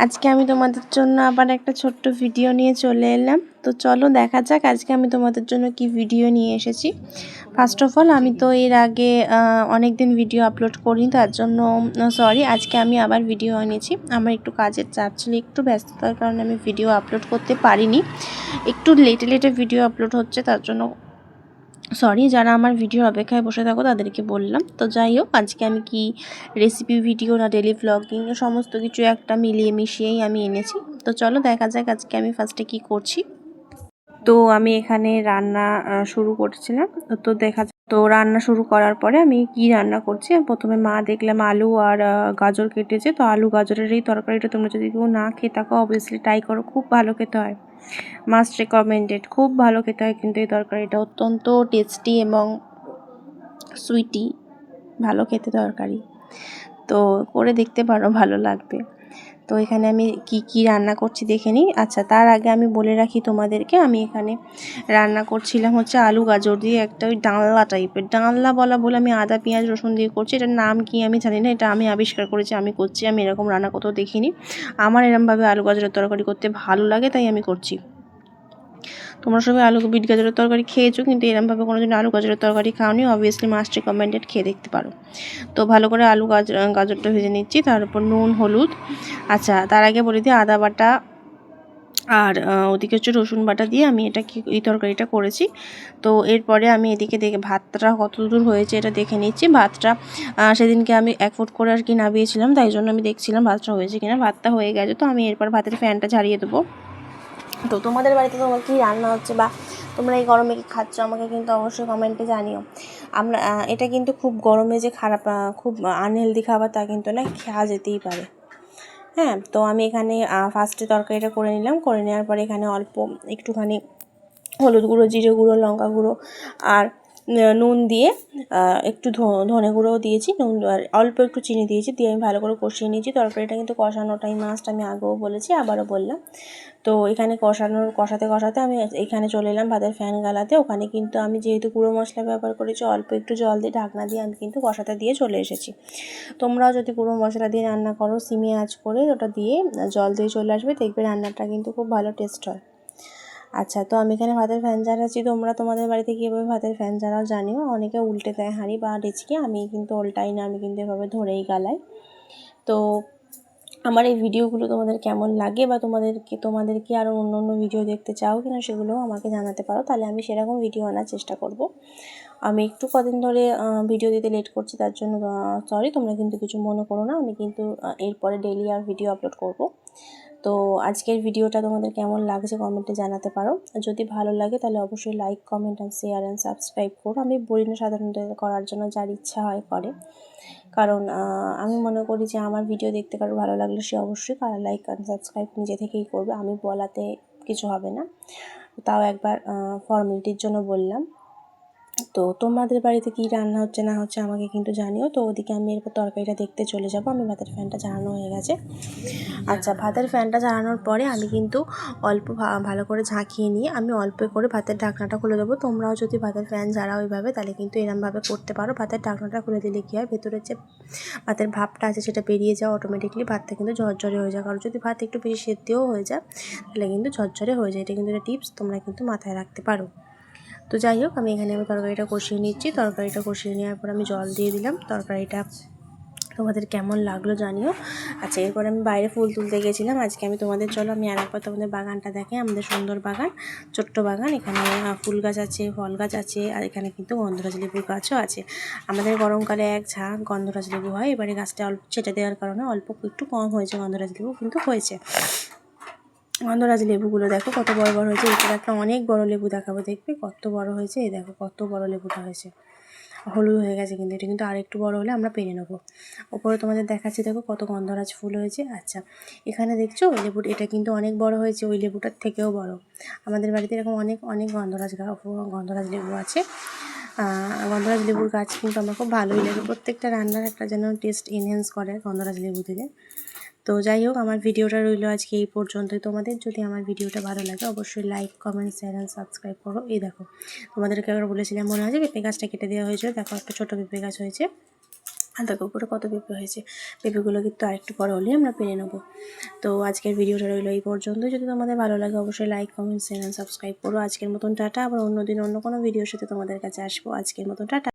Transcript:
আজকে আমি তোমাদের জন্য আবার একটা ছোট্ট ভিডিও নিয়ে চলে এলাম। তো চলো দেখা যাক আজকে আমি তোমাদের জন্য কি ভিডিও নিয়ে এসেছি। ফার্স্ট অফ অল আমি তো এর আগে অনেক দিন ভিডিও আপলোড করিনি, তার জন্য সরি। আজকে আমি আবার ভিডিও এনেছি। আমার একটু কাজের চাপ ছিল, একটু ব্যস্ততার কারণে আমি ভিডিও আপলোড করতে পারিনি। একটু লেটে ভিডিও আপলোড হচ্ছে, তার জন্য সরি। যারা আমার ভিডিওর অপেক্ষায় বসে থাকো তাদেরকে বললাম। তো যাই হোক, আজকে আমি কি রেসিপি ভিডিও না ডেলি ভ্লগিং সমস্ত কিছু একটা মিলিয়ে মিশিয়েই আমি এনেছি। তো চলো দেখা যাক আজকে আমি ফার্স্টে কি করছি। তো আমি এখানে রান্না শুরু করছিলাম। তো রান্না শুরু করার পরে আমি কি রান্না করছি, প্রথমে মা দেখলাম আলু আর গাজর কেটেছে। তো আলু গাজরের এই তরকারিটা তোমরা যদি কেউ না খেয়ে থাকো অবভিয়াসলি ট্রাই করো, খুব ভালো খেতে হয়, মাস্ট রেকমেন্ডেড। খুব ভালো খেতে হয় কিন্তু এই তরকারিটা অত্যন্ত টেস্টি এবং সুইটি, ভালো খেতে তরকারি। তো করে দেখতে পারো, ভালো লাগবে। তো এখানে আমি কি রান্না করছি দেখে নিই। আচ্ছা, তার আগে আমি বলে রাখি তোমাদেরকে, আমি এখানে রান্না করছিলাম হচ্ছে আলু গাজর দিয়ে একটা ওই ডালনা টাইপের, ডালনা বলে আমি আদা পেঁয়াজ রসুন দিয়ে করছি। এটার নাম কি আমি জানি না, এটা আমি আবিষ্কার করেছি, আমি করছি। আমি এরকম রান্না কোথাও দেখিনি। আমার এরকমভাবে আলু গাজরের তরকারি করতে ভালো লাগে, তাই আমি করছি। তোমরা সবাই আলু বিট গাজরের তরকারি খেয়েছো, কিন্তু এরকমভাবে কোনোদিন আলু গাজরের তরকারি খাওনি, অবভিয়াসলি মাস্ট রিকমেন্ডেড, খেয়ে দেখতে পারো। তো ভালো করে আলু গাজরটা ভেজে নিচ্ছি, তার উপর নুন হলুদ। আচ্ছা, তার আগে বলে দিই আদা বাটা আর ওদিকে হচ্ছে রসুন বাটা দিয়ে আমি এই তরকারিটা করেছি। তো এরপরে আমি এদিকে দেখে ভাতটা কত দূর হয়েছে এটা দেখে নিচ্ছি। ভাতটা সেদিনকে আমি 1 ফুট করে আর কি নামিয়েছিলাম, তাই জন্য আমি দেখছিলাম ভাতটা হয়েছে কিনা। ভাতটা হয়ে গেছে, তো আমি এরপর ভাতের ফ্যানটা ঝাড়িয়ে দেবো। তো তোমাদের বাড়িতে তোমার কী রান্না হচ্ছে বা তোমরা এই গরমে কী খাচ্ছ আমাকে কিন্তু অবশ্যই কমেন্টে জানিও। আমরা এটা কিন্তু খুব গরমে যে খারাপ, খুব আনহেলদি খাবার তা কিন্তু না, খাওয়া যেতেই পারে। হ্যাঁ, তো আমি এখানে ফার্স্টে তরকারিটা করে নিলাম। করে নেওয়ার পরে এখানে অল্প একটুখানি হলুদ গুঁড়ো, জিরে গুঁড়ো, লঙ্কা গুঁড়ো আর নুন দিয়ে একটু ধনে গুঁড়োও দিয়েছি, নুন আর অল্প একটু চিনি দিয়েছি, দিয়ে আমি ভালো করে কষিয়ে নিয়েছি। তরকারিটা কিন্তু কষানোটাই মাস্ট, আমি আগেও বলেছি আবারও বললাম। তো এখানে কষাতে আমি এখানে চলে এলাম ভাতের ফ্যান গালাতে। ওখানে কিন্তু আমি যেহেতু গুঁড়ো মশলা ব্যবহার করেছি, অল্প একটু জল দিয়ে ঢাকনা দিয়ে আমি কিন্তু কষাতে দিয়ে চলে এসেছি। তোমরাও যদি গুঁড়ো মশলা দিয়ে রান্না করো, সিমে আঁচ করে ওটা দিয়ে জল দিয়ে চলে আসবে, দেখবে রান্নাটা কিন্তু খুব ভালো টেস্ট হয়। আচ্ছা, তো আমি এখানে ভাতের ফ্যান ঝাড়াচ্ছি। তোমরা তোমাদের বাড়িতে কীভাবে ভাতের ফ্যান ঝাড়াও জানিও। অনেকে উল্টে দেয় হাঁড়ি বা ডেচকি, আমি কিন্তু উল্টাই না, আমি কিন্তু এভাবে ধরেই গালাই। তো আমার এই ভিডিওগুলো তোমাদের কেমন লাগে বা তোমাদের কি আরও অন্য ভিডিও দেখতে চাও কিনা সেগুলোও আমাকে জানাতে পারো, তাহলে আমি সেরকম ভিডিও আনার চেষ্টা করব। আমি একটু কদিন ধরে ভিডিও দিতে লেট করছি, তার জন্য সরি, তোমরা কিন্তু কিছু মনে করো না। আমি কিন্তু এরপরে ডেইলি আর ভিডিও আপলোড করব। তো আজকের ভিডিওটা তোমাদের কেমন লাগছে কমেন্টে জানাতে পারো। যদি ভালো লাগে তাহলে অবশ্যই like, comment and share and subscribe করো। আমি বলি না সাধারণত করার জন্য, যার ইচ্ছা হয় করে, কারণ আমি মনে করি যে আমার ভিডিও দেখতে কারো ভালো লাগলে সে অবশ্যই লাইক অ্যান্ড সাবস্ক্রাইব নিজে থেকেই করবে, আমি বলাতে কিছু হবে না। তাও একবার ফর্মালিটির জন্য বললাম। তো তোমাদের বাড়িতে কী রান্না হচ্ছে না হচ্ছে আমাকে কিন্তু জানিও। তো ওদিকে আমি এরপর তরকারিটা দেখতে চলে যাব। আমি ভাতের ফ্যানটা ঝাড়ানো হয়ে গেছে। আচ্ছা, ভাতের ফ্যানটা ঝাড়ানোর পরে আমি কিন্তু অল্প ভালো করে ঝাঁকিয়ে নিয়ে আমি অল্প করে ভাতের ঢাকনাটা খুলে দেবো। তোমরাও যদি ভাতের ফ্যান ঝাড়াও ওইভাবে, তাহলে কিন্তু এরমভাবে করতে পারো। ভাতের ঢাকনাটা খুলে দিলে কী হয়, ভেতরের যে ভাতের ভাপটা আছে সেটা বেরিয়ে যায় অটোমেটিকলি, ভাতটা কিন্তু ঝরঝরে হয়ে যায়। কারণ যদি ভাত একটু বেশি সেদ্ধও হয়ে যায় তাহলে কিন্তু ঝরঝরে হয়ে যায়। এটা কিন্তু একটা টিপস, তোমরা কিন্তু মাথায় রাখতে পারো। তো যাই হোক, আমি এখানে তরকারিটা কষিয়ে নিচ্ছি। তরকারিটা কষিয়ে নেওয়ার পর আমি জল দিয়ে দিলাম। তরকারিটা তোমাদের কেমন লাগলো জানিও। আচ্ছা, এরপর আমি বাইরে ফুল তুলতে গেছিলাম। আজকে আমি আমি আরেকবার তোমাদের বাগানটা দেখে, আমাদের সুন্দর বাগান, ছোট্ট বাগান। এখানে ফুল গাছ আছে, ফল গাছ আছে, আর এখানে কিন্তু গন্ধরাজ লেবুর গাছও আছে। আমাদের গরমকালে এক ঝাঁক গন্ধরাজ লেবু হয়। এবারে গাছটা অল্প ছেটে দেওয়ার কারণে অল্প একটু কম হয়েছে গন্ধরাজ লেবু, কিন্তু হয়েছে। গন্ধরাজ লেবুগুলো দেখো কত বড় বড় হয়েছে। এরপর একটা অনেক বড় লেবু দেখাবো, দেখবে কত বড় হয়েছে। এই দেখো কত বড় লেবুটা হয়েছে, হলুদ হয়ে গেছে কিন্তু এটা কিন্তু আর একটু বড় হলে আমরা পেরে নেবো। ওপরে তোমাদের দেখাচ্ছি, দেখো কত গন্ধরাজ ফুল হয়েছে। আচ্ছা, এখানে দেখছো ওই লেবুটা, এটা কিন্তু অনেক বড় হয়েছে, ওই লেবুটার থেকেও বড়। আমাদের বাড়িতে এরকম অনেক গন্ধরাজ লেবু আছে। গন্ধরাজ লেবুর গাছ কিন্তু আমার খুব ভালোই লাগে, প্রত্যেকটা রান্নার একটা যেন টেস্ট এনহ্যান্স করে গন্ধরাজ লেবু থেকে। তো যাই হোক, আমার ভিডিওটা রইলো আজকে এই পর্যন্তই। তোমাদের যদি আমার ভিডিওটা ভালো লাগে অবশ্যই like, comment, share and subscribe করো। এই দেখো, তোমাদেরকে একবার বলেছিলাম মনে হয় যে পেঁপে গাছটা কেটে দেওয়া হয়েছিল, দেখো একটা ছোটো পেঁপে গাছ হয়েছে। আর দেখো উপরে কত পেঁপে হয়েছে। পেঁপেগুলো কিন্তু আরেকটু বড় হলেই আমরা পেরে নেবো। তো আজকের ভিডিওটা রইলো এই পর্যন্তই। যদি তোমাদের ভালো লাগে অবশ্যই লাইক, কমেন্ট, শেয়ার, সাবস্ক্রাইব করো। আজকের মতন টাটা। আবার অন্য দিন অন্য কোনো ভিডিওর সাথে তোমাদের কাছে আসবো। আজকের মতন টাটা।